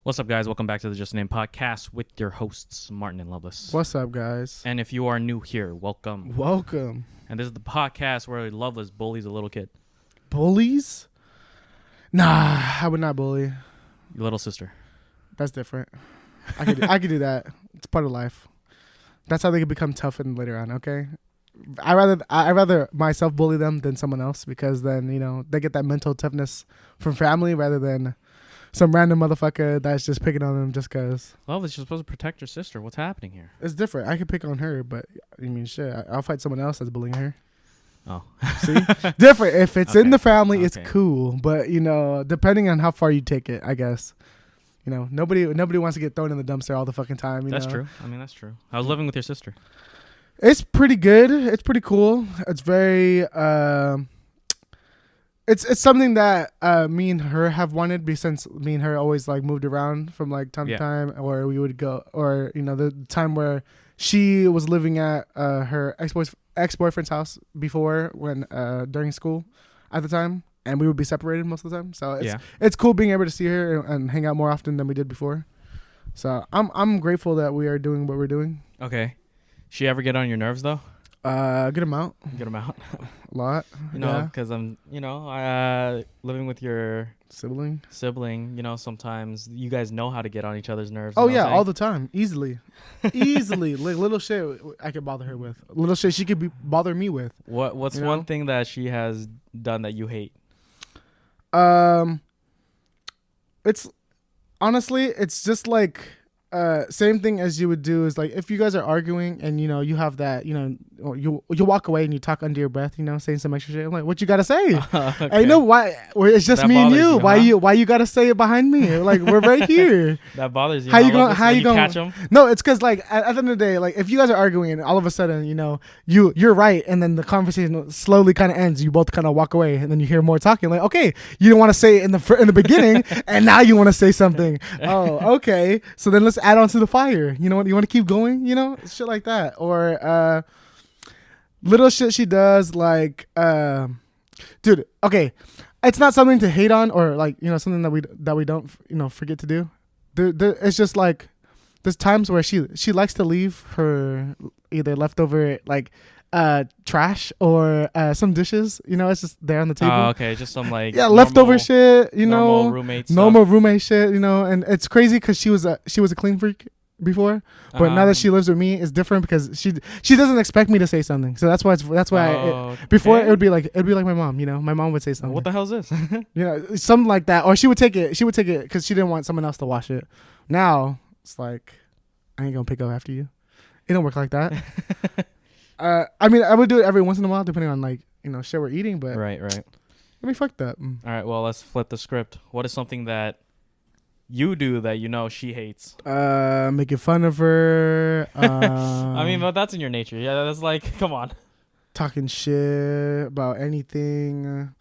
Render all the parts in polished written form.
What's up, guys? Welcome back to the Just a Name podcast with your hosts, Martin and Loveless. What's up, guys? And if you are new here, welcome. Welcome. And this is the podcast where Loveless bullies a little kid. Bullies? Nah, I would not bully. Your little sister. That's different. I could do that. It's part of life. That's how they can become tough and later on, okay? I rather myself bully them than someone else, because then, you know, they get that mental toughness from family rather than some random motherfucker that's just picking on them just because. Loveless, you're supposed to protect your sister. What's happening here? It's different. I could pick on her, but I mean, shit, I'll fight someone else that's bullying her. Oh. See? Different. If it's in the family, it's Okay. cool. But, you know, depending on how far you take it, I guess. You know, nobody wants to get thrown in the dumpster all the fucking time. That's know? true. I mean, that's true. I was living with your sister. It's pretty good. It's pretty cool. It's very it's something that me and her have wanted, since me and her always like moved around from like time to time, or we would go, or you know, the time where she was living at her ex-boyfriend's house before, when during school at the time, and we would be separated most of the time. So it's cool being able to see her and hang out more often than we did before. So I'm grateful that we are doing what we're doing. Okay. She ever get on your nerves though? Good amount. Get them out. A lot. You know, because I'm, you know, living with your sibling. You know, sometimes you guys know how to get on each other's nerves. Oh yeah, all the time, easily. Like little shit I could bother her with. Little shit she could bother me with. What's one thing that she has done that you hate? It's honestly, it's just like same thing as you would do is like if you guys are arguing and you know you have that, you know, you walk away and you talk under your breath, you know, saying some extra shit. I'm like, what you gotta say? Okay. And you know why? It's just that me and you, you. huh? Why you gotta say it behind me? Like, we're right here. That bothers you. How you going? How you going? Catch them? No, it's because like at the end of the day, like if you guys are arguing and all of a sudden, you know, you're right, and then the conversation slowly kind of ends. You both kind of walk away, and then you hear more talking. Like, okay, you didn't want to say it in the beginning, and now you want to say something. Oh, okay. So then let's add on to the fire. You know what? You want to keep going? You know, shit like that, or little shit she does, like dude. Okay, it's not something to hate on, or like, you know, something that we don't, you know, forget to do. It's just like there's times where she likes to leave her either leftover like trash or some dishes, you know, it's just there on the table. Oh, okay, just some like leftover shit, you know, normal roommate shit, you know. And it's crazy because she was a clean freak before, but now that she lives with me, it's different because she doesn't expect me to say something. So that's why before it would be like my mom, you know. My mom would say something. What the hell is this? You know, something like that, or she would take it because she didn't want someone else to wash it. Now it's like, I ain't gonna pick up after you. It don't work like that. I mean, I would do it every once in a while, depending on, like, you know, shit we're eating, but right. I mean, fuck that. All right, well, let's flip the script. What is something that you do that you know she hates? Making fun of her. I mean, but that's in your nature. Yeah, that's like, come on. Talking shit about anything.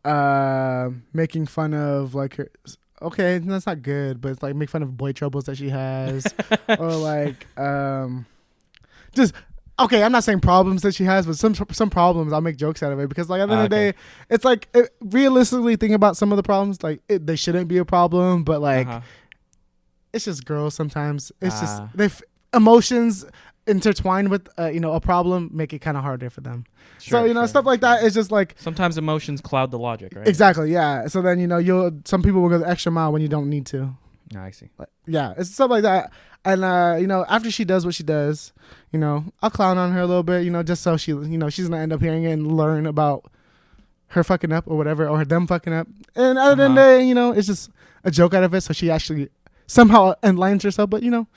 Making fun of like her. Okay, that's not good, but it's like make fun of boy troubles that she has, or like just. Okay, I'm not saying problems that she has, but some problems I'll make jokes out of it, because like at the end of the day, it's like realistically thinking about some of the problems, like they shouldn't be a problem, but like it's just girls sometimes. It's just emotions intertwined with you know, a problem make it kind of harder for them. Sure, so you know, stuff like that is just like sometimes emotions cloud the logic, right? Exactly, yeah. So then, you know, some people will go the extra mile when you don't need to. Oh, I see. Yeah, it's stuff like that. And you know, after she does what she does, you know, I'll clown on her a little bit, you know, just so she, you know, she's gonna end up hearing it and learn about her fucking up or whatever, or them fucking up. And other than that, you know, it's just a joke out of it, so she actually somehow enlightens herself. But you know,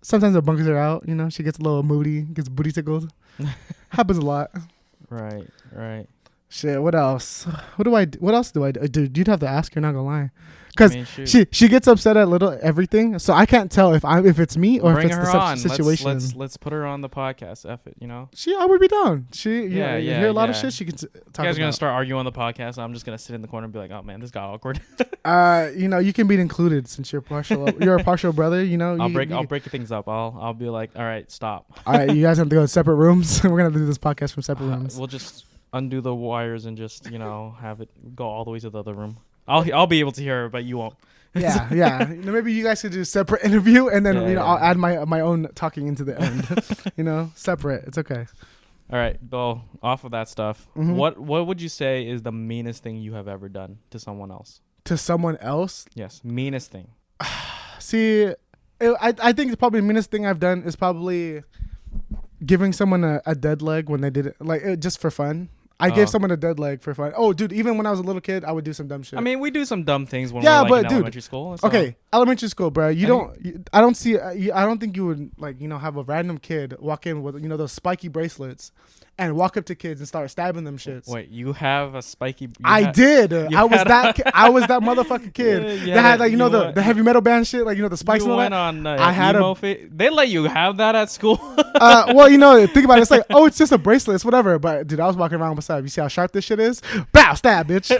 sometimes it bunkers her out. You know, she gets a little moody, gets booty tickled. Happens a lot. Right. Shit. What else? What else do I do? Dude, you'd have to ask her. Not gonna lie. Because she gets upset at everything, so I can't tell if it's me or if it's the situation. Let's put her on the podcast. F it, you know. I would be down. You hear a lot of shit she can talk about. You guys are gonna start arguing on the podcast. I'm just gonna sit in the corner and be like, oh man, this got awkward. You know, you can be included since you're a partial brother. You know, I'll break things up. I'll be like, all right, stop. All right, you guys have to go to separate rooms. We're gonna do this podcast from separate rooms. We'll just undo the wires and just, you know, have it go all the way to the other room. I'll be able to hear her, but you won't. Yeah. Maybe you guys could do a separate interview, and then Yeah. I'll add my own talking into the end. Separate. It's okay. All right, well, off of that stuff, Mhm. what would you say is the meanest thing you have ever done to someone else? To someone else? Yes, meanest thing. See, I think probably the meanest thing I've done is probably giving someone a dead leg when they did it, just for fun. I gave someone a dead leg for fun. Oh, dude, even when I was a little kid, I would do some dumb shit. I mean, we do some dumb things when Yeah, we're but in dude, elementary school. So. Okay, elementary school, bro. I don't think you would have a random kid walk in with those spiky bracelets and walk up to kids and start stabbing them shits. Wait, you have a spiky? I did. I was that motherfucking kid that had the heavy metal band shit, the spikes. You and all went that. on. I had They let you have that at school. Think about it. It's like, oh, it's just a bracelet. It's whatever. But dude, I was walking around beside. You see how sharp this shit is? Bow, stab, bitch.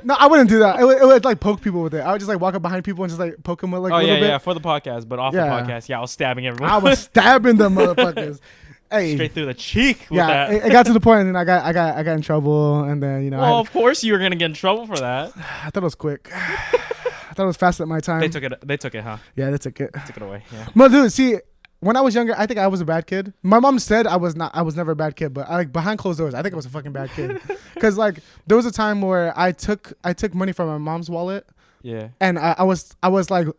No, I wouldn't do that. It would like poke people with it. I would just like walk up behind people and just like poke them with like a little bit. Yeah, for the podcast, but off the podcast, I was stabbing everyone. I was stabbing them motherfuckers. Hey, straight through the cheek. With that. It got to the point, and then I got in trouble, and then Well, of course you were gonna get in trouble for that. I thought it was quick. I thought it was fast at my time. They took it, huh? Yeah, they took it. Took it away. Yeah. No, dude, see. When I was younger, I think I was a bad kid. My mom said I was not. I was never a bad kid, but behind closed doors, I think I was a fucking bad kid. Because there was a time where I took money from my mom's wallet. Yeah. And I was acting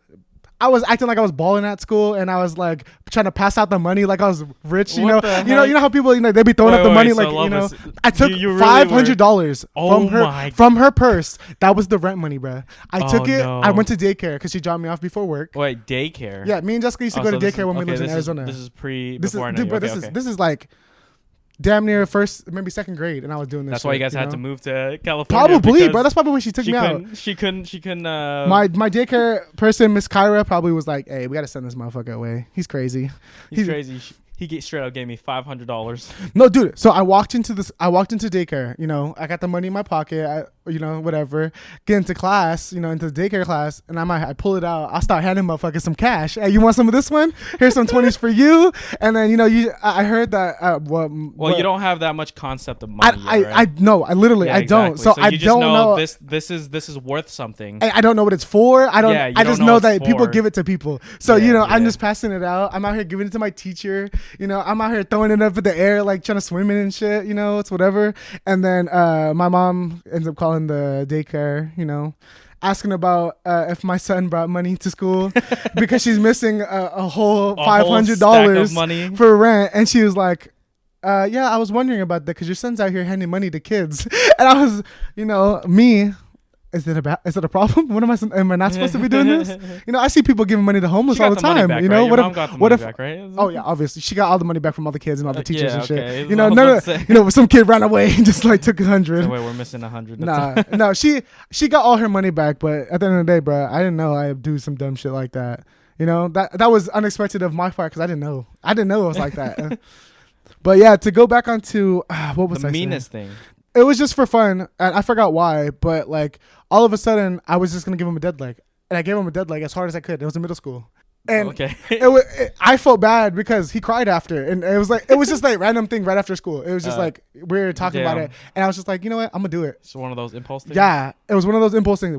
like I was balling at school, and I was like trying to pass out the money like I was rich. You know how people they be throwing up the money I took $500 from her purse. That was the rent money, bro. I took it. No. I went to daycare because she dropped me off before work. Wait, daycare? Yeah, me and Jessica used to go to daycare when we lived in Arizona. This is this is like damn near first, maybe second grade, and I was doing this. That's why you guys had to move to California. Probably, bro. That's probably when she took me out. She couldn't. My daycare person, Miss Kyra, probably was like, "Hey, we gotta send this motherfucker away. He's crazy. He's crazy." He straight up gave me $500. No, dude. So I walked into daycare. I got the money in my pocket. Whatever. Get into class. Into the daycare class, and I pull it out. I start handing motherfuckers some cash. Hey, you want some of this one? Here's some 20s for you. And then I heard that. You don't have that much concept of money. I literally I don't. Exactly. So I you just don't know. This is worth something. I don't know what it's for. I don't. Yeah, I just know that people for. give it to people. So I'm just passing it out. I'm out here giving it to my teacher. I'm out here throwing it up in the air, like trying to swim in and shit. It's whatever. And then my mom ends up calling the daycare. Asking about if my son brought money to school because she's missing a whole $500 for rent, and she was like, "Yeah, I was wondering about that because your son's out here handing money to kids." And I was, me. Is it a problem? Am I not supposed to be doing this? I see people giving money to homeless all the time. Back, right? Your mom got the money back, right? Oh yeah, obviously she got all the money back from all the kids and all the teachers and shit. Okay. Some kid ran away and just like took 100. No way, we're missing 100. No, she got all her money back, but at the end of the day, bro, I didn't know I'd do some dumb shit like that. That was unexpected of my part because I didn't know it was like that. But yeah, to go back onto what was the meanest thing. It was just for fun, and I forgot why, but like all of a sudden, I was just gonna give him a dead leg, and I gave him a dead leg as hard as I could. It was in middle school, and I felt bad because he cried after, and it was just like random thing right after school. It was just like we were talking about it, and I was just like, you know what, I'm gonna do it. It's one of those impulse things. Yeah, it was one of those impulse things.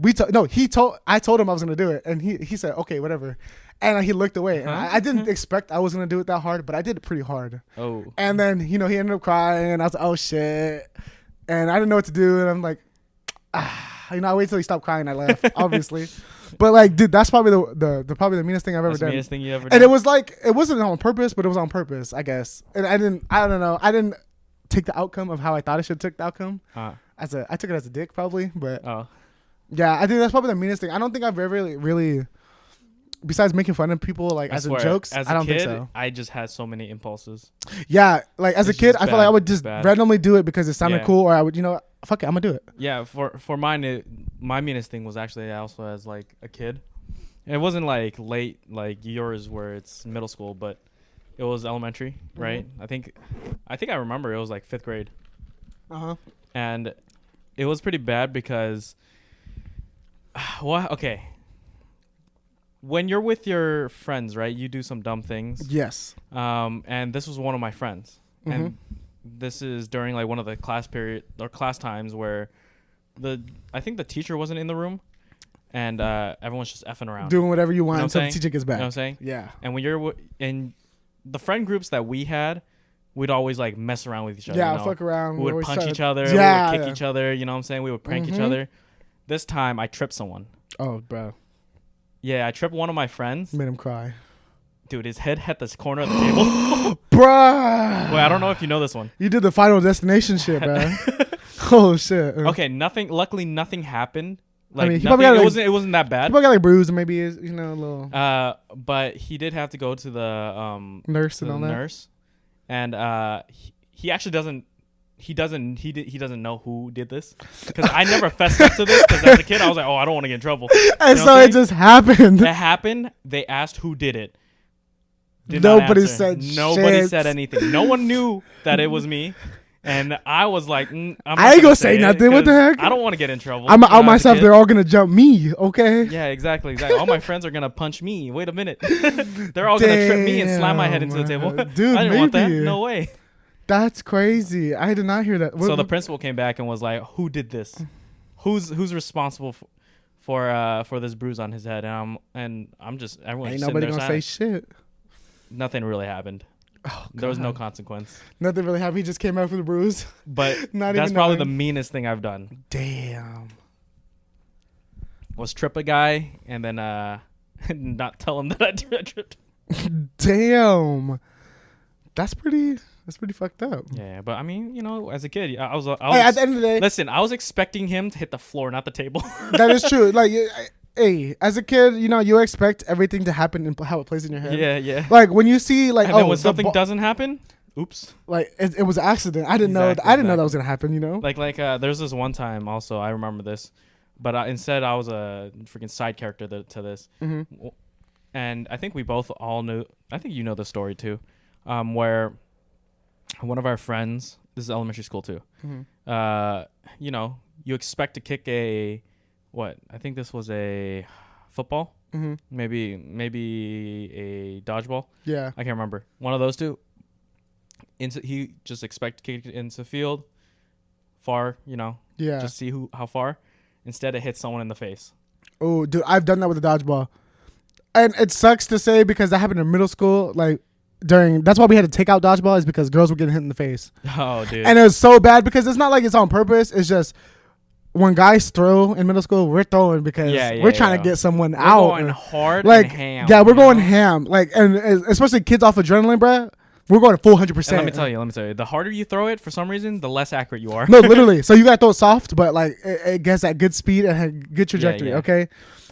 I told him I was gonna do it, and he said okay, whatever. And he looked away. And I didn't expect I was going to do it that hard, but I did it pretty hard. Oh. And then, he ended up crying. And I was like, oh, shit. And I didn't know what to do. And I'm like, I wait till he stopped crying. And I left, obviously. But, like, dude, that's probably probably the meanest thing I've ever done. The meanest thing you ever done. And it was like, it wasn't on purpose, but it was on purpose, I guess. And I don't know. I didn't take the outcome of how I thought I should take the outcome. I took it as a dick, probably. But, yeah, I think that's probably the meanest thing. I don't think I've ever really besides making fun of people like as jokes, I don't think so. I just had so many impulses. Yeah, like as a kid, I felt like I would just randomly do it because it sounded cool, or I would, fuck it, I'm gonna do it. Yeah, for mine, my meanest thing was actually also as like a kid. And it wasn't like late like yours where it's middle school, but it was elementary, right? Mm-hmm. I think I remember it was like 5th grade. And it was pretty bad because okay. When you're with your friends, right, you do some dumb things. Yes. And this was one of my friends. Mm-hmm. And this is during like one of the class times where I think the teacher wasn't in the room, and everyone's just effing around, Doing whatever you want You know what I'm until the teacher gets You back. know what I'm saying? Yeah. And when you're in the friend groups that we had, we'd always like mess around with each other. Yeah, you know? fuck around. We would always punch try each to- other. Yeah, We would kick each other. You know what I'm saying? We would prank each Mhm. other. This time, I tripped someone. Oh, bro. Yeah, I tripped one of my friends. Made him cry. Dude, his head hit this corner of the table. Bruh. Wait, I don't know if you know this one. You did the Final Destination shit, bro. Oh, shit. Okay, luckily nothing happened. Like, I mean, he nothing, probably got, it wasn't that He bad. probably got like bruised and maybe is, you know, a little But he did have to go to the nurse and all that. nurse. And he actually doesn't know who did this, because I never fessed up to this, because as a kid I was like, oh, I don't want to get in trouble. And know so what I'm it just happened. It happened. They asked who did it. Did not Nobody answer. said Nobody shit. said anything. No one knew that it was me. And I was like, I'm not I ain't gonna say say it, nothing. What the 'cause heck? I don't want to get in trouble. I'm you know, out as a myself. kid. They're all gonna jump me. Okay. Yeah, exactly. All my friends are gonna punch me. Wait a minute. They're all gonna trip me and slam my head into the table. Dude, I didn't want that. maybe. No way. That's crazy. I did not hear that. So the principal came back and was like, "Who did this? Who's responsible for this bruise on his head?" And I'm just everyone. Ain't just nobody sitting gonna there say silent. shit. Nothing really happened. Oh, There was no God. consequence. Nothing really happened. He just came out for the bruise. But Not that's even probably knowing. the meanest thing I've done. Damn. Was trip a guy and then not tell him that I tripped. Damn. That's pretty fucked up. Yeah, but I mean, you know, as a kid, I was Hey, at the end of the day, listen, I was expecting him to hit the floor, not the table. that is true. Like, hey, as a kid, you know, you expect everything to happen and how it plays in your head. Yeah. Like when you see, like, And then when the something doesn't happen, oops. like it was an accident. I didn't Exactly, know. I didn't know that was gonna happen. You know. Like there's this one time also, I remember this, but instead I was a freaking side character to this. Mm-hmm. And I think we both all knew, I think you know the story too, where one of our friends, this is elementary school too, Mm-hmm. you know, you expect to kick I think this was a football, Mm-hmm. maybe a dodgeball. Yeah. I can't remember. One of those two. He just expect to kick it into the field, far, you know, Yeah. just see how far. Instead, it hits someone in the face. Oh, dude, I've done that with the dodgeball, and it sucks to say because that happened in middle school. Like that's why we had to take out dodgeball, is because girls were getting hit in the face, Oh, dude. and it was so bad because it's not like it's on purpose. It's just when guys throw in middle school, we're throwing because we're trying to get someone We're out. going hard like and ham. yeah, we're you going know? ham. Like, and especially kids off adrenaline, bruh. We're going full 100%. And let me tell you, the harder you throw it, for some reason, the less accurate you are. No, literally. So you gotta throw it soft, but like it gets that good speed and a good trajectory. yeah. Okay,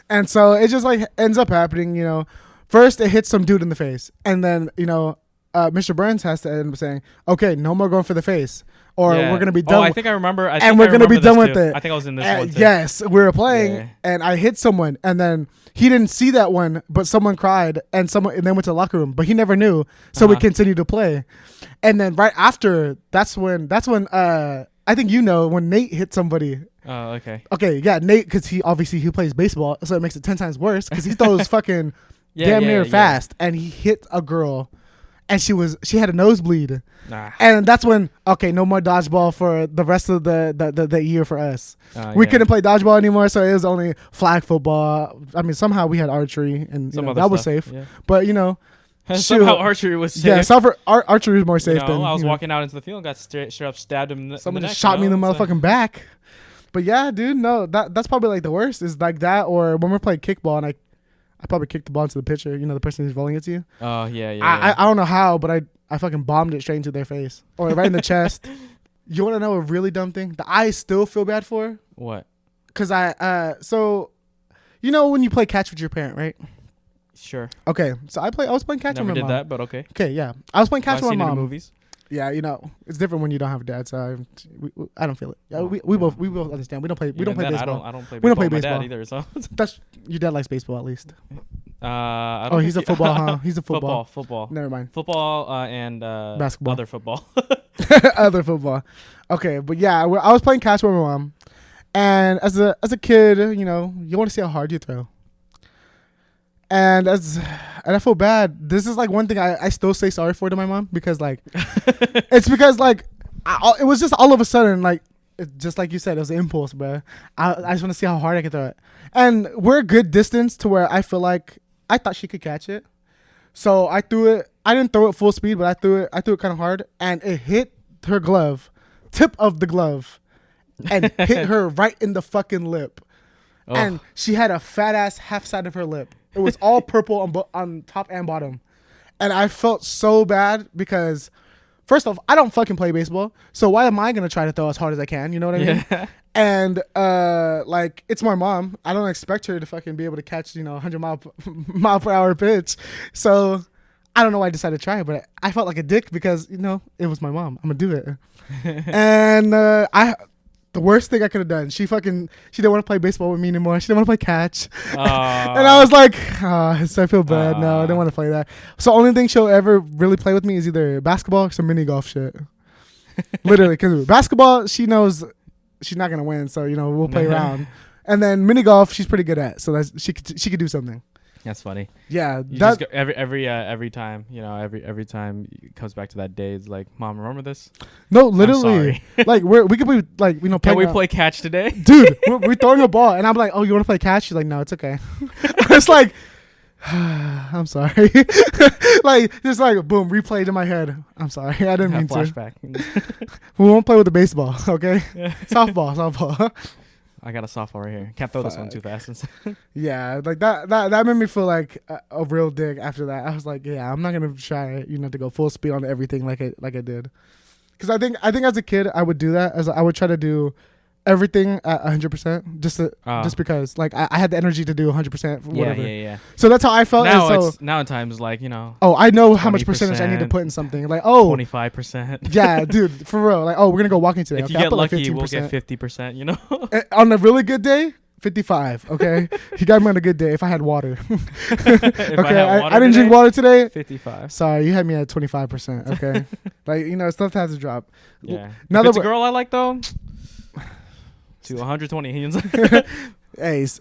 and so it just like ends up happening. You know, first it hits some dude in the face, and then you know, Mr. Burns has to end up saying, "Okay, no more going for the face, or Yeah. we're gonna be done." Oh, I think I remember. and we're gonna be done with it. I think I was in this one too. Yes, we were playing, Yeah. and I hit someone, and then he didn't see that one, but someone cried, and then went to the locker room, but he never knew, so we continued to play, and then right after, that's when I think you know when Nate hit somebody. Oh, okay. Okay, yeah, Nate, because he plays baseball, so it makes it 10 times worse because he throws fucking damn near fast, and he hit a girl, and she had a nosebleed. Nah. And that's when, okay, no more dodgeball for the rest of the year for us. We couldn't play dodgeball anymore, so it was only flag football. I mean, somehow we had archery, and you know, that was safe. Yeah. But, you know. Somehow archery was safe. Yeah, archery was more safe than. I was walking out into the field and got straight up stabbed him in the someone neck, just shot me in the so- motherfucking back. But yeah, dude, no, that's probably like the worst is like that, or when we're playing kickball and I probably kicked the ball into the pitcher, you know, the person who's rolling it to you. Oh, yeah. I don't know how, but I fucking bombed it straight into their face or right in the chest. You want to know a really dumb thing that I still feel bad for? What? Because so, you know when you play catch with your parent, right? Sure. Okay, so I was playing catch Never with my did mom. that, but okay. Okay, yeah, I was playing catch I've with seen my it in mom. movies. Yeah, you know, it's different when you don't have a dad, so I don't feel it. Yeah, we both understand. We don't play baseball. I don't play baseball. We don't play with my dad baseball. either, so. That's your dad likes baseball at least. I don't Oh, think he's a football, huh? He's a football. Football. Never mind. Football and Basketball. Other football. Other football. Okay, but yeah, I was playing catch with my mom, and as a kid, you know, you want to see how hard you throw. And I feel bad. This is like one thing I still say sorry for to my mom because like, it's because like, it was just all of a sudden like, just like you said, it was an impulse, bro. I just want to see how hard I can throw it. And we're a good distance to where I feel like I thought she could catch it. So I threw it. I didn't throw it full speed, but I threw it kind of hard, and it hit her glove, tip of the glove, and hit her right in the fucking lip. Oh. And she had a fat ass half side of her lip. It was all purple on top and bottom. And I felt so bad because, first off, I don't fucking play baseball. So why am I going to try to throw as hard as I can? You know what I mean? Yeah. And, like, it's my mom. I don't expect her to fucking be able to catch, 100 mile per hour pitch. So I don't know why I decided to try it, but I felt like a dick because, it was my mom. I'm going to do it. And the worst thing I could have done, she didn't want to play baseball with me anymore. She didn't want to play catch. And I was like, so I feel bad. No, I don't want to play that. So only thing she'll ever really play with me is either basketball or some mini golf shit. Literally, because basketball, she knows she's not going to win. So, we'll play around. And then mini golf, she's pretty good at. So she could do something. That's funny. Yeah, you just go every time, every time it comes back to that day, it's like, Mom, remember this? No, literally, like we could be like, Can we play catch today, dude? We're throwing a ball, and I'm like, oh, you want to play catch? She's like, no, it's okay. It's like, I'm sorry. Like just like boom, replayed in my head. I'm sorry, I didn't mean flashback. We won't play with the baseball, okay? Softball. I got a softball right here. Can't throw this one too fast. Yeah, like that made me feel like a real dick after that. I was like, yeah, I'm not gonna try, to go full speed on everything like I did. Because I think as a kid I would do that. As I would try to do everything at 100%, just because like I had the energy to do 100%. Whatever. Yeah. So that's how I felt. Now in times like Oh, I know how much percentage I need to put in something. Like 25%. Yeah, dude, for real. Like we're gonna go walking today. If you get lucky, we'll get 50%. On a really good day. 55. Okay, he got me on a good day. If I had water, I didn't drink water today. 55. Sorry, you had me at 25%. Okay, like stuff has to drop. Yeah. Now that's a girl I like though. To 120. Hey, the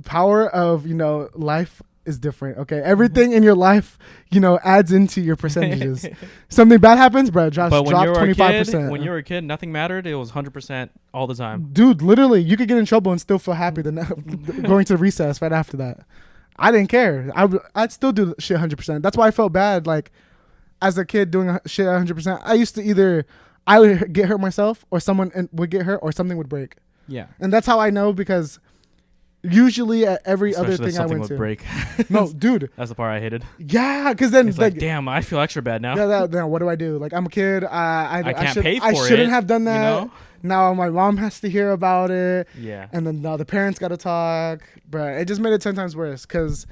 power of life is different. Okay, everything in your life adds into your percentages. Something bad happens, bro. Drop 25%. When you were a kid, nothing mattered. It was 100% all the time. Dude, literally, you could get in trouble and still feel happy going to recess right after that. I didn't care. I'd still do shit 100%. That's why I felt bad. Like as a kid doing shit 100%. I used to I would get hurt myself, or someone would get hurt, or something would break. Yeah, and that's how I know because usually at every Especially other thing I went would to, break. No, dude, that's the part I hated. Yeah, because then it's like, damn, I feel extra bad now. Yeah, then what do I do? Like I'm a kid. I can't pay for it. I shouldn't have done that. Now my mom has to hear about it. Yeah, and then now the parents got to talk. Bruh, it just made it 10 times worse. Because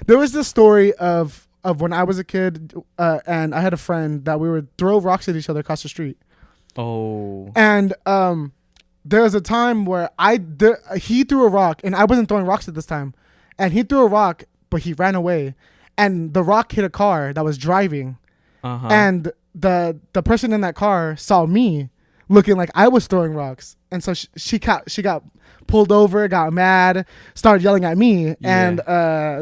there was this story of when I was a kid, and I had a friend that we would throw rocks at each other across the street. Oh, and there was a time where he threw a rock, and I wasn't throwing rocks at this time, and he threw a rock, but he ran away, and the rock hit a car that was driving, and the person in that car saw me looking like I was throwing rocks, and so she got pulled over, got mad, started yelling at me, and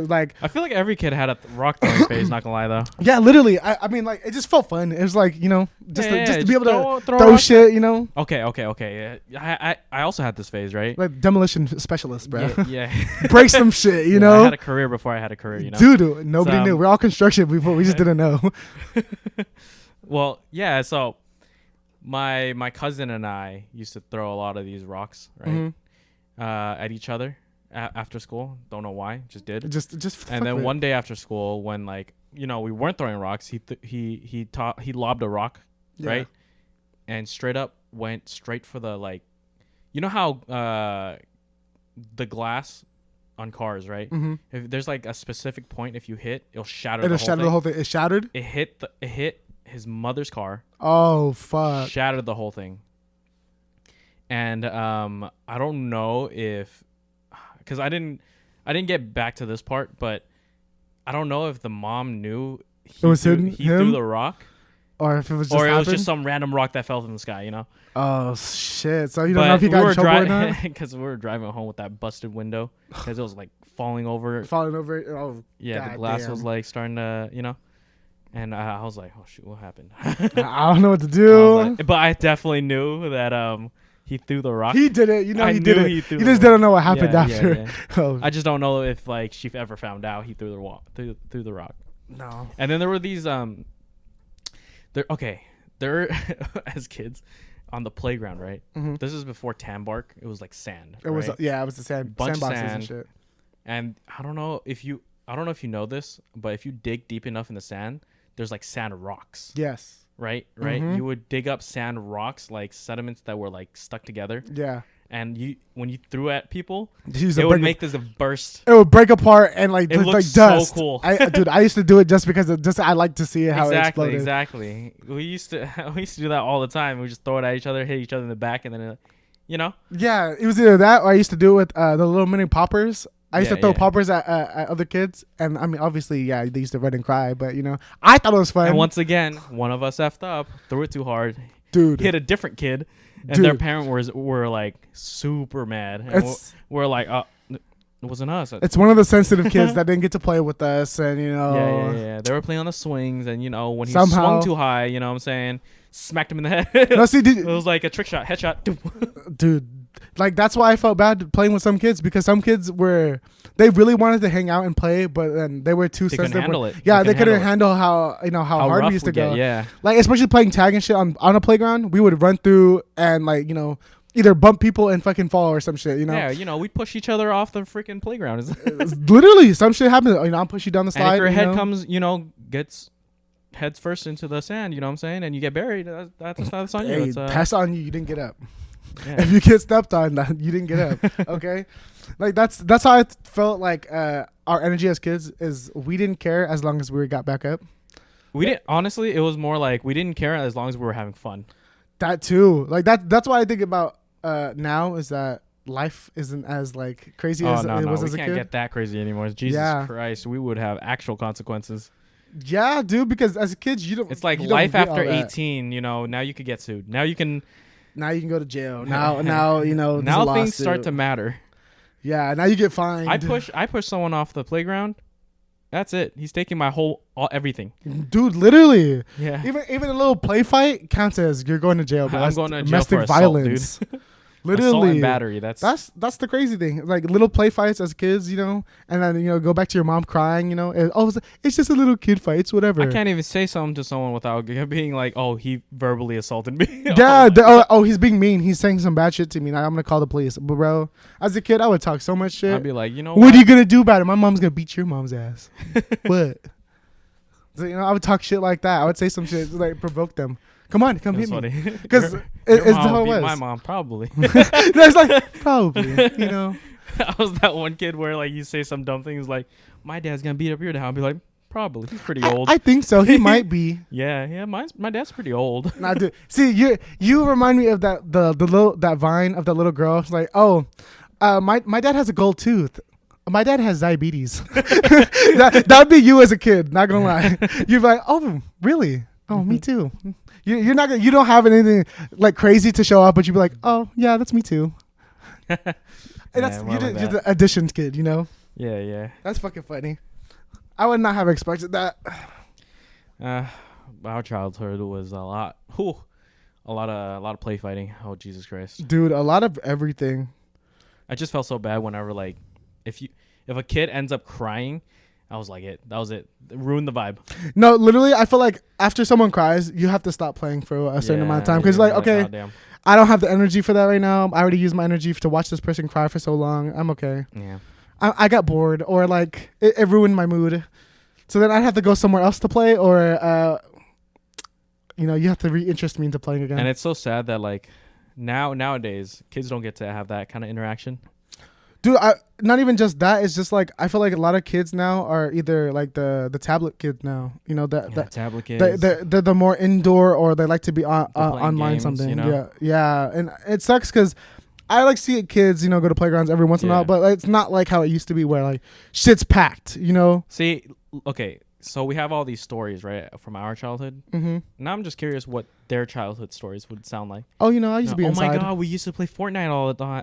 like I feel like every kid had a rock throwing phase. Not gonna lie though. Yeah, literally. I mean, like it just felt fun. It was like just to be able to throw shit. Okay. Yeah, I also had this phase, right? Like demolition specialist, bro. Yeah. Break some shit. I had a career before I had a career. Dude, nobody knew. We're all construction before. We just didn't know. Well, yeah. So my cousin and I used to throw a lot of these rocks, right? Mm-hmm. At each other after school. Don't know why, just did. Just. And then one day after school, when we weren't throwing rocks, he lobbed a rock, right, and went straight for the how the glass on cars, right? Mm-hmm. If there's like a specific point, if you hit, it'll shatter. The whole thing. It shattered. It hit his mother's car. Oh fuck! Shattered the whole thing. And I don't know if, because I didn't get back to this part, but I don't know if the mom knew he threw the rock, or if it was just some random rock that fell from the sky, Oh shit! So you don't know if he got in trouble or not? Because we were driving home with that busted window because it was like falling over. Oh yeah, the glass was like starting to and I was like, oh shoot, what happened? I don't know what to do. But I definitely knew that he threw the rock. He did it. You know, I he did knew it. he threw You the just rock. didn't know what happened Yeah, after. yeah. Oh, I just don't know if like she ever found out he threw threw the rock. no. And then there were these there as kids on the playground, right? Mm-hmm. This is before tan bark. It was like sand. It was right? it was the Bunch of sandboxes sand. and shit. And I don't know if you know this, but if you dig deep enough in the sand, there's like sand rocks. Yes. Right? Mhm. You would dig up sand rocks, like sediments that were like stuck together. Yeah. And when you threw at people, It it would make this a burst. It would break apart and like It like looks dust. so cool. I used to do it just because I like to see how it exploded. Exactly. We used to do that all the time. We just throw it at each other, hit each other in the back, and then Yeah, it was either that or I used to do it with the little mini poppers. I used to throw poppers at other kids, and I mean, obviously, yeah, they used to run and cry, but I thought it was fun. And once again, one of us effed up, threw it too hard, dude, hit a different kid, and their parent were like super mad. And we're like, it wasn't us. It's one of the sensitive kids that didn't get to play with us, and yeah. They were playing on the swings, and when he somehow swung too high, you know what I'm saying, smacked him in the head. No, see, it was like a trick shot, headshot. Dude, like that's why I felt bad playing with some kids, because some kids they really wanted to hang out and play, but then they were too sensitive. Couldn't handle it. Yeah, they couldn't handle how hard we used to go. Yeah, like especially playing tag and shit on a playground, we would run through and like either bump people and fucking fall or some shit. Yeah, we'd push each other off the freaking playground. Literally, some shit happens. I'll push you down the slide. And if your head comes, gets heads first into the sand, you know what I'm saying, and you get buried, that's on you. Hey, that's on you. You didn't get up. Yeah. If you get stepped on, you didn't get up. Okay, like that's how I felt. Like our energy as kids is we didn't care as long as we got back up. We didn't. Honestly, it was more like we didn't care as long as we were having fun. That too. Like that's why I think about now is that life isn't as like crazy as it was as a kid. We can't get that crazy anymore. Jesus Christ, we would have actual consequences. Yeah, dude. Because as kids, you don't. It's like you life don't after 18. Now you could get sued. Now you can go to jail. Now now things start to matter. Yeah, now you get fined. I push someone off the playground. That's it. He's taking my everything. Dude, literally. Yeah. Even a little play fight counts as you're going to jail. Bro. I'm going to jail domestic for violence. assault, dude. Literally. Assault and battery. That's the crazy thing. Like little play fights as kids, and then go back to your mom crying. It's just a little kid fight. It's whatever. I can't even say something to someone without being like, "Oh, he verbally assaulted me." Yeah. He's being mean. He's saying some bad shit to me. Now I'm gonna call the police. But bro, as a kid, I would talk so much shit. I'd be like, what are you gonna do about it? My mom's gonna beat your mom's ass. What? So, I would talk shit like that. I would say some shit like provoke them. Come hit me. Because it's how it was. My mom probably. There's like probably. I was that one kid where like you say some dumb things like, "My dad's gonna beat up your dad." I'll be like, "Probably. He's pretty old." I think so. He might be. Yeah. My dad's pretty old. Nah, dude. See, you remind me of that that vine of that little girl. It's like, my dad has a gold tooth. My dad has diabetes. That'd be you as a kid. Not gonna lie. You'd be like, "Oh, really? Oh, me too." You don't have anything like crazy to show up, but you'd be like, "Oh, yeah, that's me too." And you're the additions kid, Yeah. That's fucking funny. I would not have expected that. Our childhood was a lot of play fighting. Oh, Jesus Christ, dude, a lot of everything. I just felt so bad whenever like if a kid ends up crying. I was like, that was it. Ruined the vibe. No, literally, I feel like after someone cries, you have to stop playing for a certain amount of time. Because okay, oh, I don't have the energy for that right now. I already used my energy to watch this person cry for so long. I'm okay. Yeah. I got bored or like it ruined my mood. So then I'd have to go somewhere else to play or, you have to reinterest me into playing again. And it's so sad that like nowadays kids don't get to have that kind of interaction. Dude, not even just that. It's just like I feel like a lot of kids now are either like the tablet kids now. Tablet kids. They're the more indoor or they like to be online games, something. Yeah, and it sucks because I like see kids go to playgrounds every once in a while, but it's not like how it used to be where like shit's packed. See, okay, so we have all these stories right from our childhood. Mm-hmm. Now I'm just curious what their childhood stories would sound like. Oh, I used to be inside. Oh my god, we used to play Fortnite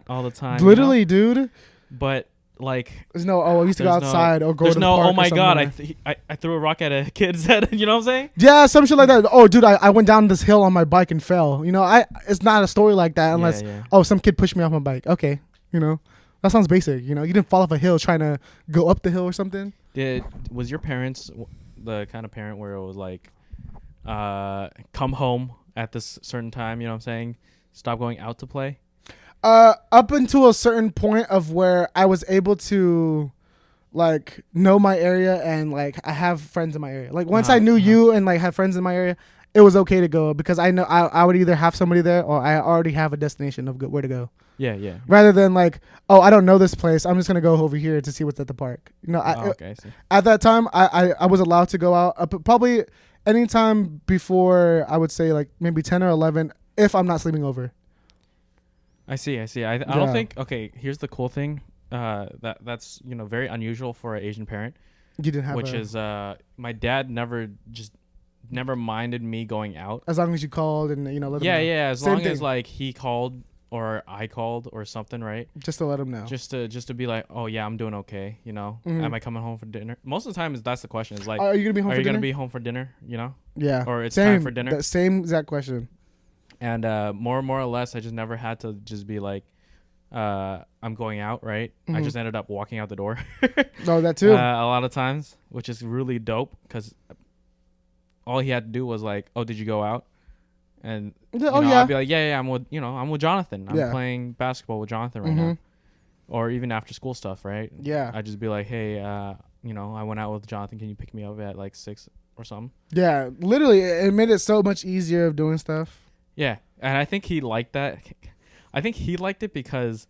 all the time. Literally, dude. But like There's no, I used to go there's outside or go there's to the no park oh my or god somewhere. I threw a rock at a kid's head. You know what I'm saying? Yeah, some shit like that. Oh, dude, I went down this hill on my bike and fell. You know, it's not a story like that unless, Yeah. oh, some kid pushed me off my bike. Okay, you know, that sounds basic. You know, you didn't fall off a hill trying to go up the hill or something. Was your parents the kind of parent where it was like, come home at this certain time? You know what I'm saying? Stop going out to play. Up until a certain point of where I was able to, like, know my area and like I have friends in my area. Like once I knew you and like had friends in my area, it was okay to go because I know I would either have somebody there or I already have a destination of where to go. Yeah. Rather than like, oh, I don't know this place, I'm just gonna go over here to see what's at the park. You know, Okay, I see. at that time I was allowed to go out probably anytime before I would say like maybe 10 or 11 if I'm not sleeping over. I see. I don't think. Okay, here's the cool thing. That's very unusual for an Asian parent. You didn't have, which is my dad never minded me going out. As long as you called and let him know. Yeah. As Same long thing. as like he called or I called or something, right? Just to let him know. Just to be like, oh yeah, I'm doing okay. Am I coming home for dinner? Most of the time, that's the question. Is like, are you gonna be home? Are for you dinner? gonna be home for dinner? Yeah. Or it's same, time for dinner. The same exact question. And more or less, I just never had to just be like, I'm going out, right? I just ended up walking out the door. Oh, that too. A lot of times, which is really dope because all he had to do was like, "Oh, did you go out?" And I'd be like, "Yeah, I'm with Jonathan. I'm playing basketball with Jonathan right now." Or even after school stuff, right? Yeah. I'd just be like, "Hey, I went out with Jonathan. Can you pick me up at like 6 or something?" Yeah, literally, it made it so much easier of doing stuff. Yeah, and I think he liked that. I think he liked it because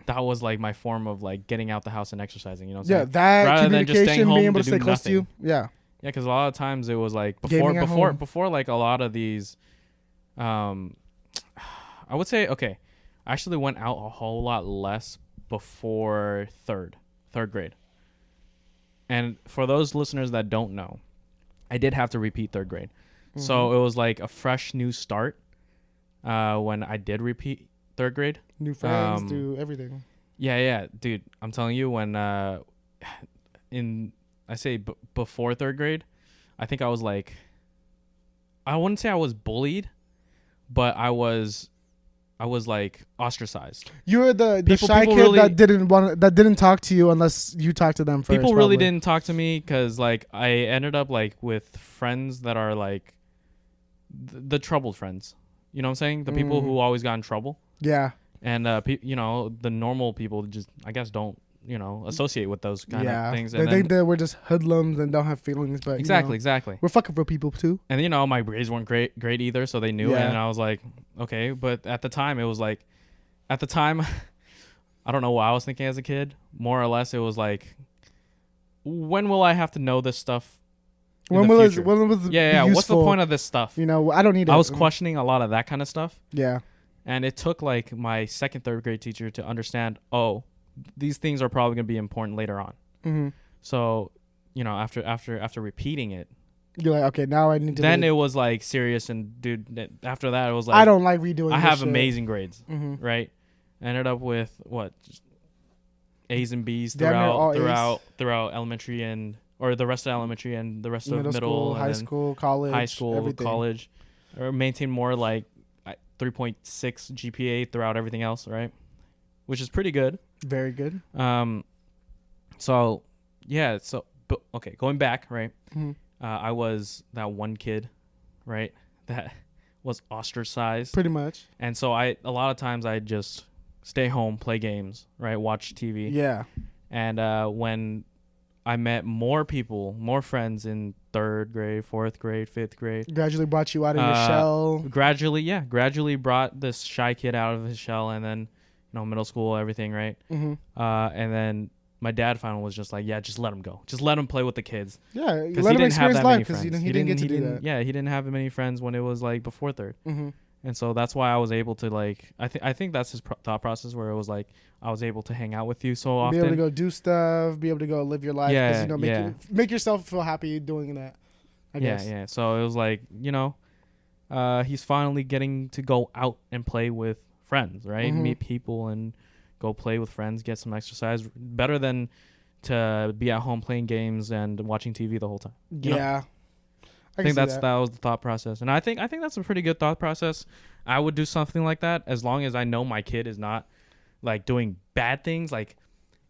that was like my form of like getting out the house and exercising. You know what I'm saying? That rather than just staying communication, home being able to do stay close to you. nothing. Yeah. Yeah, because a lot of times it was like Gaming at home. before like a lot of these, I would say I actually went out a whole lot less before third grade. And for those listeners that don't know, I did have to repeat third grade, so it was like a fresh new start. When I did repeat third grade, new friends, do everything. Yeah, dude. I'm telling you, when before third grade, I think I was like, I wouldn't say I was bullied, but I was like ostracized. You were the shy kid really, that didn't talk to you unless you talked to them first. People really didn't talk to me because like I ended up like with friends that are like the troubled friends. You know what I'm saying? The people who always got in trouble. Yeah. And the normal people just, I guess, don't associate with those kind of things. And they think that we're just hoodlums and don't have feelings, but exactly. We're fucking real people too. And my grades weren't great either, so they knew. Yeah. And I was like, okay, but at the time it was like, I don't know what I was thinking as a kid. More or less, it was like, when will I have to know this stuff? When will it what's the point of this stuff? I don't need it. I was questioning a lot of that kind of stuff. Yeah. And it took like my second, third grade teacher to understand, these things are probably going to be important later on. Mm-hmm. So, after repeating it, you're like, okay, now I need to. Then it was like serious, and dude, after that it was like, I don't like redoing. I have amazing grades, right? I ended up with just A's and B's throughout elementary or the rest of elementary and the rest of middle school, high school, everything. College, or maintain more like 3.6 GPA throughout everything else, right? Which is pretty good. Very good. Going back, right? Mm-hmm. I was that one kid, right, that was ostracized. Pretty much. And so a lot of times I'd just stay home, play games, right, watch TV. Yeah. And when I met more people, more friends in third grade, fourth grade, fifth grade. Gradually brought you out of your shell. Gradually brought this shy kid out of his shell, and then, middle school, everything, right? Mm-hmm. And then my dad finally was just like, yeah, just let him go. Just let him play with the kids. Yeah, let him experience life because he didn't get to do that. Yeah, he didn't have many friends when it was like before third. Mm-hmm. And so that's why I was able to like, I think that's his thought process where it was like, I was able to hang out with you so often. Be able to go do stuff, be able to go live your life. Yeah, make yourself feel happy doing that, I guess. Yeah. So it was like, he's finally getting to go out and play with friends, right? Mm-hmm. Meet people and go play with friends, get some exercise. Better than to be at home playing games and watching TV the whole time. You know? Yeah. I think that was the thought process, and I think that's a pretty good thought process. I would do something like that as long as I know my kid is not like doing bad things. Like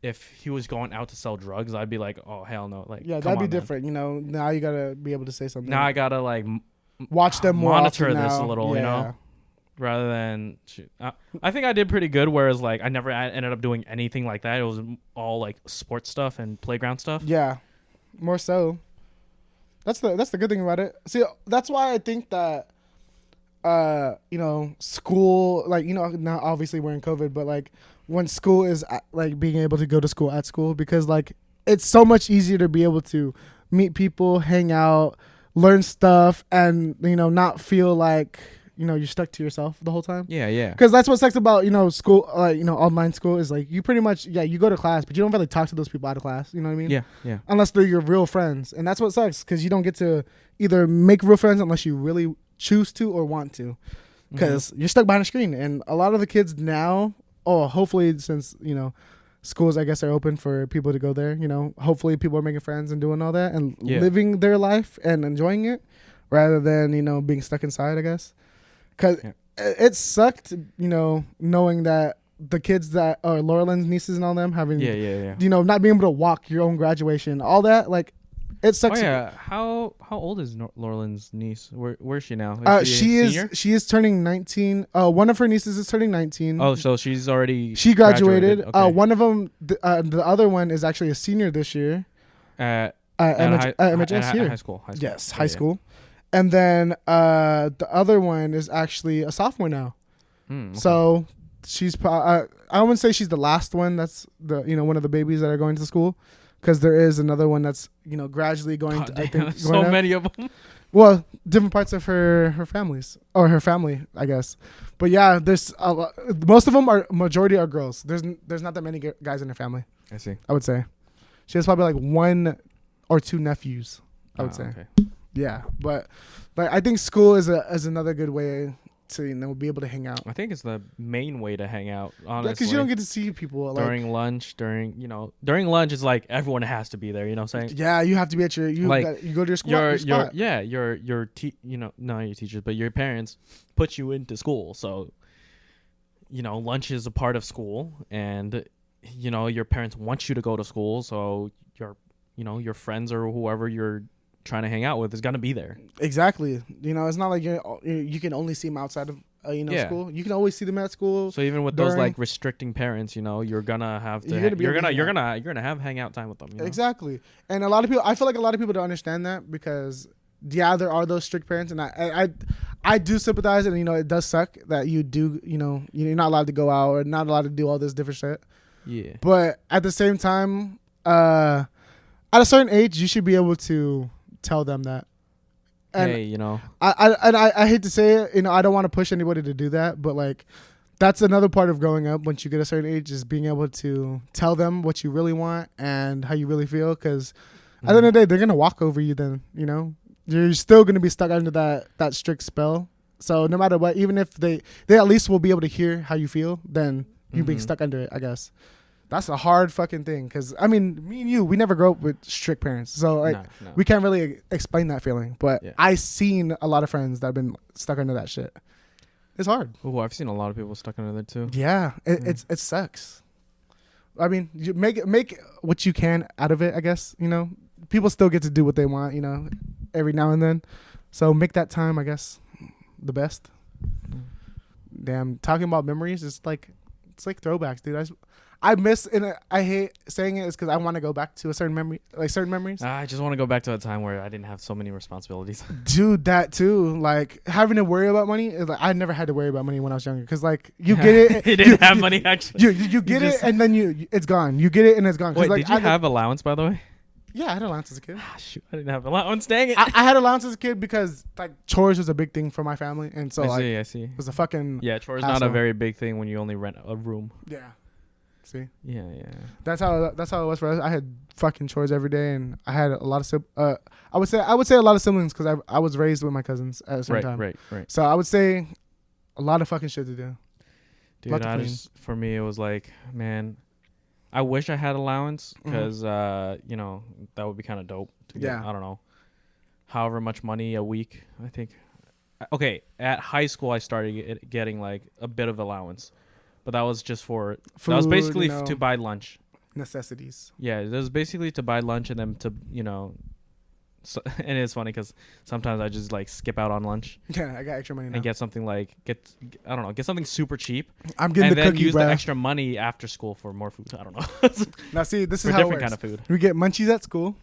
if he was going out to sell drugs, I'd be like, oh hell no. Like yeah, that'd be different. You know, now you gotta be able to say something. Now I gotta like watch them more, monitor this now. a little, you know, rather than shoot. I think I did pretty good. Whereas like I never ended up doing anything like that. It was all like sports stuff and playground stuff. Yeah, more so. That's the good thing about it. See, that's why I think that, you know, school, like, you know, now obviously we're in COVID, but like when school is like being able to go to school at school, because like it's so much easier to be able to meet people, hang out, learn stuff, and, you know, not feel like, you know, you're stuck to yourself the whole time. Yeah. Because that's what sucks about, you know, school, you know, online school is like you pretty much, you go to class, but you don't really talk to those people out of class. You know what I mean? Yeah. Unless they're your real friends. And that's what sucks, because you don't get to either make real friends unless you really choose to or want to. Because you're stuck behind a screen. And a lot of the kids now, hopefully since, you know, schools, I guess, are open for people to go there, you know, hopefully people are making friends and doing all that and living their life and enjoying it rather than, you know, being stuck inside, I guess. Because it sucked, you know, knowing that the kids that are Laurelyn's nieces and all them having, you know, not being able to walk your own graduation, all that, like, it sucks. Oh, yeah. How old is Laurelyn's niece? Where's she now? She is turning 19. One of her nieces is turning 19. Oh, so she's already she graduated. Okay. One of them, the other one is actually a senior this year. At MHS here. High school. Yes, high school. And then the other one is actually a sophomore now. Okay. So she's I wouldn't say she's the last one. That's one of the babies that are going to school, because there is another one that's, you know, gradually going to. I think so many of them. Well, different parts of her families or her family, I guess. But yeah, there's most of them majority are girls. There's not that many guys in her family. I see. I would say she has probably like 1 or 2 nephews. I would say. Okay. Yeah, but I think school is another good way to, you know, be able to hang out. I think it's the main way to hang out, honestly. Because you don't get to see people during lunch. During lunch, it's like everyone has to be there. You know what I'm saying? Yeah, you have to be at you go to your school. Your spot. Your not your teachers, but your parents put you into school. So, you know, lunch is a part of school, and, you know, your parents want you to go to school. So your friends or whoever you're trying to hang out with is gonna be there. Exactly. You know, it's not like you can only see them outside of school. You can always see them at school. So even with those like restricting parents, you know, you're gonna have to you're gonna have hangout time with them. You know? Exactly. And a lot of people, I feel like a lot of people don't understand that, because there are those strict parents, and I do sympathize, and, you know, it does suck that you do, you know, you're not allowed to go out or not allowed to do all this different shit. Yeah. But at the same time, at a certain age, you should be able to tell them that. And hey, you know, I hate to say it, you know, I don't want to push anybody to do that, but like, that's another part of growing up once you get a certain age, is being able to tell them what you really want and how you really feel, because at the end of the day, they're gonna walk over you. Then, you know, you're still gonna be stuck under that strict spell. So no matter what, even if they at least will be able to hear how you feel, then you being stuck under it, I guess. That's a hard fucking thing, because, I mean, me and you, we never grew up with strict parents. So, like, no. we can't really explain that feeling. But I've seen a lot of friends that have been stuck under that shit. It's hard. Oh, I've seen a lot of people stuck under that, too. Yeah, it sucks. I mean, you make what you can out of it, I guess. You know, people still get to do what they want, you know, every now and then. So make that time, I guess, the best. Damn, talking about memories, it's like throwbacks, dude. I miss, and I hate saying it, is because I want to go back to a certain memory, like certain memories. I just want to go back to a time where I didn't have so many responsibilities. Dude, that too. Like, having to worry about money is like, I never had to worry about money when I was younger, because like, you get it. You didn't have money, actually. You get it, and then it's gone. You get it, and it's gone. Wait, like, did you have allowance, by the way? Yeah, I had allowance as a kid. Shoot, I didn't have allowance. Dang it. I had allowance as a kid because like chores was a big thing for my family, and so I see. It was a fucking chores hassle. Not a very big thing when you only rent a room. Yeah. See. Yeah. That's how it was for us. I had fucking chores every day, and I had a lot of I would say a lot of siblings, because I was raised with my cousins at the same time. Right. So I would say a lot of fucking shit to do. Dude, Lot to I clean. just for me it was like, man, I wish I had allowance because you know that would be kind of dope. To get, Yeah. I don't know, however much money a week. I think. Okay, at high school I started getting like a bit of allowance, but that was just for Food, that was basically you know, to buy lunch. necessities. Yeah, it was basically to buy lunch and then to so, and it's funny because sometimes I just like skip out on lunch Yeah, I got extra money now. and get something like I don't know, get something super cheap I'm getting and the then cookie, use bro. the extra money after school for more food. I don't know. Now see, this For is how it different works. kind of food. We get munchies at school,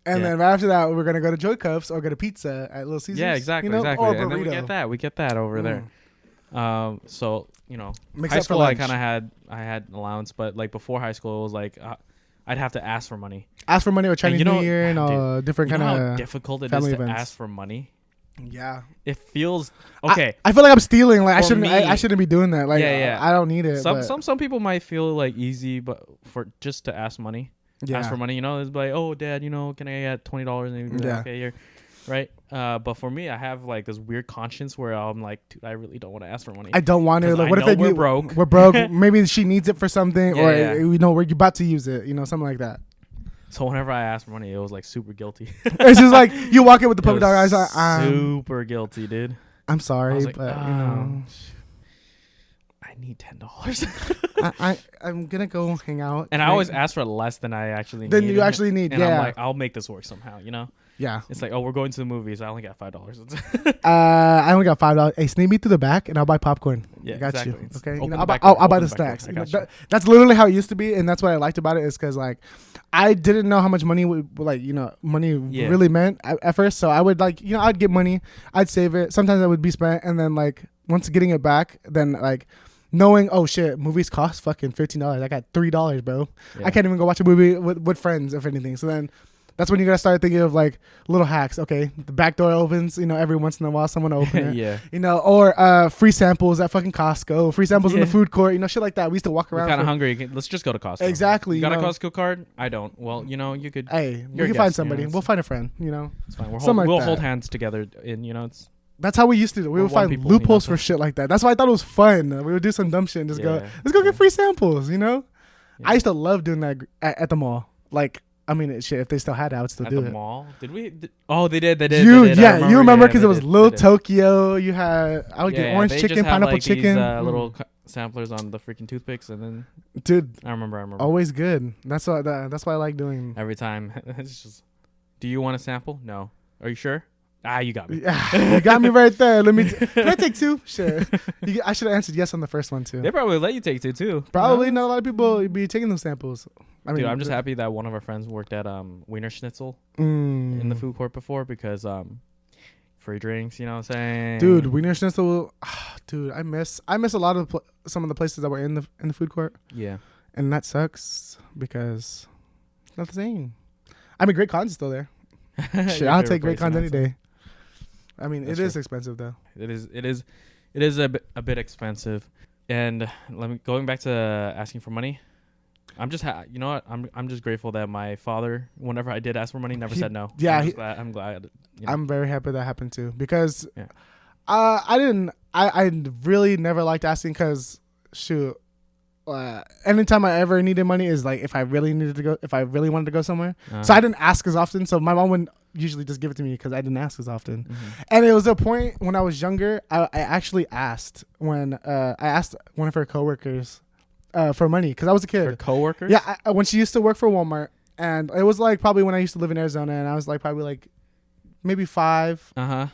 and Yeah. then right after that, we're gonna go to Joy Cups or get a pizza at Little Caesars. Yeah, exactly, you know? exactly. Or a And then burrito. we get that over there. So Makes high up for school I lunch. kind of had an allowance, but like before high school it was like I'd have to ask for money. Ask for money or Chinese you know- New Year and dude, all different You know kind how of. difficult it is family to events. ask for money? Yeah. It feels okay. I feel like I'm stealing. Like I For shouldn't. me- I shouldn't be doing that. Like Yeah. I don't need it. but Some people might feel like easy, but for just to ask money, yeah. ask for money, it's like, oh, Dad, can I get $20? And you'd be like, Yeah. okay, here, right? But for me, I have like this weird conscience where I'm like, dude, I really don't want to ask for money. I don't want to. 'Cause Like, I what if know they we're need- broke. We're broke. Maybe she needs it for something, Yeah, or yeah. we're about to use it. Something like that. So whenever I asked for money, it was like super guilty. It's just like you walk in with the It polka was dot eyes. Like, super guilty, dude. I'm I sorry, was like, but I need $10. I'm gonna go hang out. And I always ask for less than I actually need. Then you actually need. And Yeah. I'm like, I'll make this work somehow, Yeah. It's like, oh, we're going to the movies. I only got $5. I only got $5. Hey, sneak me through the back, and I'll buy popcorn. Yeah, I got exactly. you. It's Okay. open the I'll back buy. door, I'll buy open the the back door. snacks. I got you. That's literally how it used to be, and that's what I liked about it. Is because like, I didn't know how much money money Yeah. really meant at first. So I would like, I'd get money, I'd save it. Sometimes it would be spent, and then like once getting it back, then like. Knowing, oh shit, movies cost fucking $15. I got $3, bro. Yeah. I can't even go watch a movie with friends, if anything. So then that's when you gotta start thinking of like little hacks. Okay, the back door opens, every once in a while someone will open it. Yeah. Or free samples at fucking Costco, free samples in the Yeah. food court, shit like that. We used to walk We're around. kind of hungry. Let's just go to Costco. Exactly, You got you a know. Costco card? I don't. Well, you could. Hey, You're we a can find guest, somebody. it's- We'll find a friend. It's fine. Something like We'll that. hold hands together, and it's. That's how we used to do. We Or would one find people, loopholes for shit like that. That's why I thought it was fun. We would do some dumb shit and just go, Yeah. let's go get free samples. Yeah. I used to love doing that at the mall. Like, I mean, shit, if they still had it, I would still At do the it. mall? Did we? Oh, they did. They did. You remember because yeah, it was they Little did. Tokyo. You had, I would get orange they chicken, just had, pineapple like, chicken. These, little samplers on the freaking toothpicks, and then Dude, I remember. always good. That's why I like doing. Every time, it's just. Do you want a sample? No. Are you sure? You got me. You got me right there. Can I take two? Sure. I should have answered yes on the first one too. They probably let you take two too. Probably not a lot of people be taking those samples. I mean, Dude, I'm just happy that one of our friends worked at Wiener Schnitzel in in the food court before because free drinks. You know what I'm saying? Dude, Wiener Schnitzel. Dude, I miss a lot of some of the places that were in the food court, Yeah. and that sucks because it's not the same. I mean, Great Con's still there. Shit, Your I'll favorite take Great place, Cons you know any what I'm day. I mean, That's it is true. expensive though. It is a bit expensive, and going back to asking for money. I'm just you know what I'm just grateful that my father, whenever I did ask for money, never said no. Yeah, I'm glad. I'm very happy that happened too because Yeah. I really never liked asking because shoot, anytime I ever needed money is like if I really wanted to go somewhere. So I didn't ask as often. So my mom wouldn't usually just give it to me because I didn't ask as often. Mm-hmm. And it was a point when I was younger. I actually asked when I asked one of her coworkers for money because I was a kid. For coworkers? Yeah, when she used to work for Walmart, and it was like probably when I used to live in Arizona, and I was like probably like maybe 5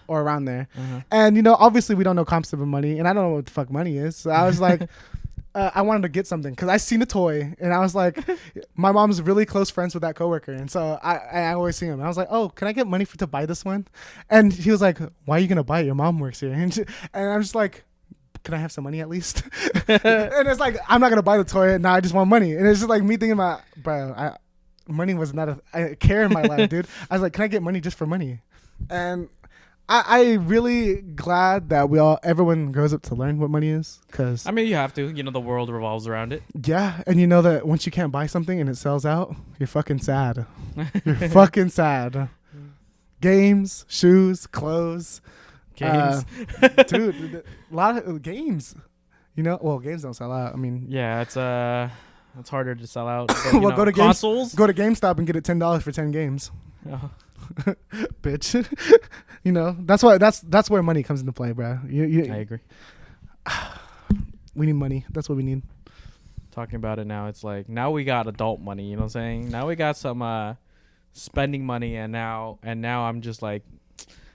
or around there. And obviously we don't know concepts of money, and I don't know what the fuck money is. So I was like, I wanted to get something because I seen a toy, and I was like, my mom's really close friends with that coworker, and so I always see him. I was like, oh, can I get money to buy this one? And he was like, why are you gonna buy it? Your mom works here, and I'm just like, can I have some money at least? And it's like, I'm not gonna buy the toy. Nah, I just want money. And it's just like me thinking about, bro, money was not a care in my life, dude. I was like, can I get money just for money? And I really glad that everyone grows up to learn what money is, because I mean, you have to. The world revolves around it. yeah, and you know that once you can't buy something and it sells out, you're fucking sad. You're fucking sad. Games, shoes, clothes, Games. dude, a lot of games. You know, well, games don't sell out. I mean, Yeah, it's harder to sell out. But, Well, go to consoles. go to GameStop and get it $10 for 10 games, Oh, bitch. You know, that's where money comes into play, bro. I agree. We need money. That's what we need. Talking about it now, it's like now we got adult money. You know what I'm saying? Now we got some spending money, and now I'm just like,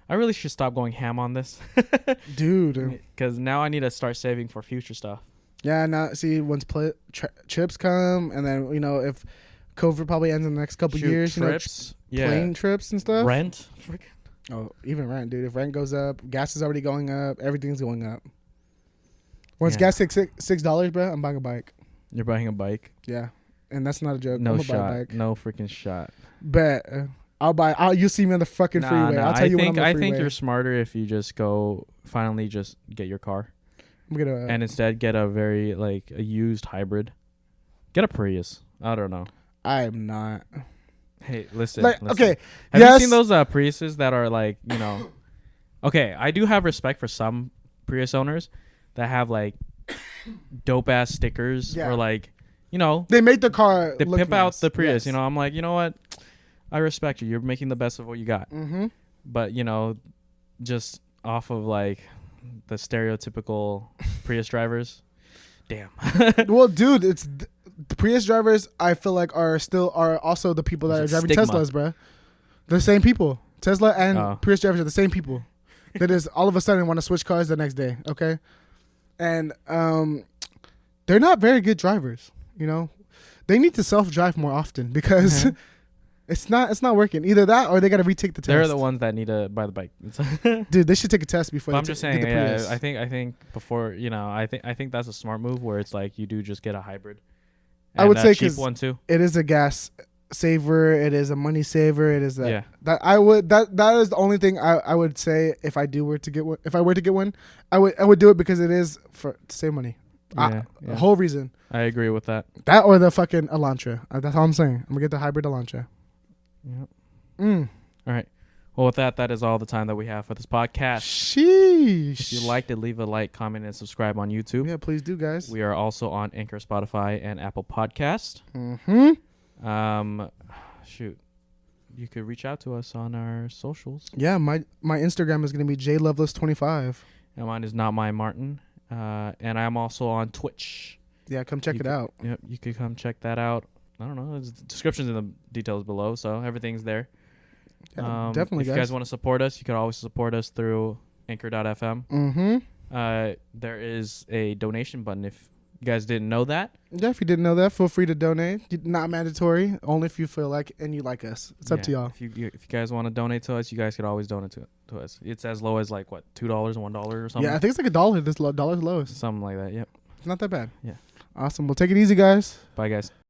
I really should stop going ham on this, Dude. because now I need to start saving for future stuff. Yeah, now see once chips come, and then if COVID probably ends in the next couple years, trips, plane trips and stuff. Rent, Oh, even rent, dude. If rent goes up, gas is already going up. Everything's going up. Once gas takes $6, bro, I'm buying a bike. You're buying a bike? Yeah, and that's not a joke. No I'm shot. buy a bike. No freaking shot. Bet. You'll see me on the fucking freeway. I'll tell you when I'm on the freeway. I think you're smarter if you just finally just get your car. And instead get a very a used hybrid. Get a Prius. I don't know. I am not. Hey, listen. Okay. Have you seen those Priuses that are okay, I do have respect for some Prius owners that have dope ass stickers or they make the car. They look pimp nice. out the Prius. Yes. I'm like, you know what? I respect you. You're making the best of what you got. Mm-hmm. But just off of the stereotypical Prius drivers, damn. Well, dude, it's the Prius drivers. I feel like are also the people that are driving Teslas, bro. The same people. Tesla and Prius drivers are the same people. That is all of a sudden want to switch cars the next day. Okay, and they're not very good drivers. They need to self-drive more often because. It's not working. Either that or they got to retake the test. They're the ones that need to buy the bike. Dude, they should take a test before. I'm just saying. Yeah, I think before I think that's a smart move where it's you do just get a hybrid. And I would say cheap one too. It is a gas saver. It is a money saver. It is that. Yeah. That is the only thing I would say if I were to get one. I would do it because it is to save money. The whole reason. I agree with that. That or the fucking Elantra. That's all I'm saying. I'm gonna get the hybrid Elantra. Yep. All right. Well, with that is all the time that we have for this podcast. Sheesh. If you liked it, leave a like, comment, and subscribe on YouTube. Yeah, please do, guys. We are also on Anchor, Spotify, and Apple Podcast. Mm-hmm. Shoot. You could reach out to us on our socials. Yeah, my Instagram is going to be jloveless25. And mine is not my Martin. And I'm also on Twitch. Yeah, come check it out. Yep, you could come check that out. I don't know. There's descriptions in the details below, so everything's there. Yeah, definitely, if you guys want to support us, you can always support us through anchor.fm. Mm-hmm. There is a donation button if you guys didn't know that. Yeah, if you didn't know that, feel free to donate. Not mandatory, only if you feel like and you like us. It's up to y'all. If you guys want to donate to us, you guys could always donate to us. It's as low as $2, $1 or something. Yeah, I think it's $1. This $1 lowest. Something like that. Yep. It's not that bad. Yeah. Awesome. Well, take it easy, guys. Bye, guys.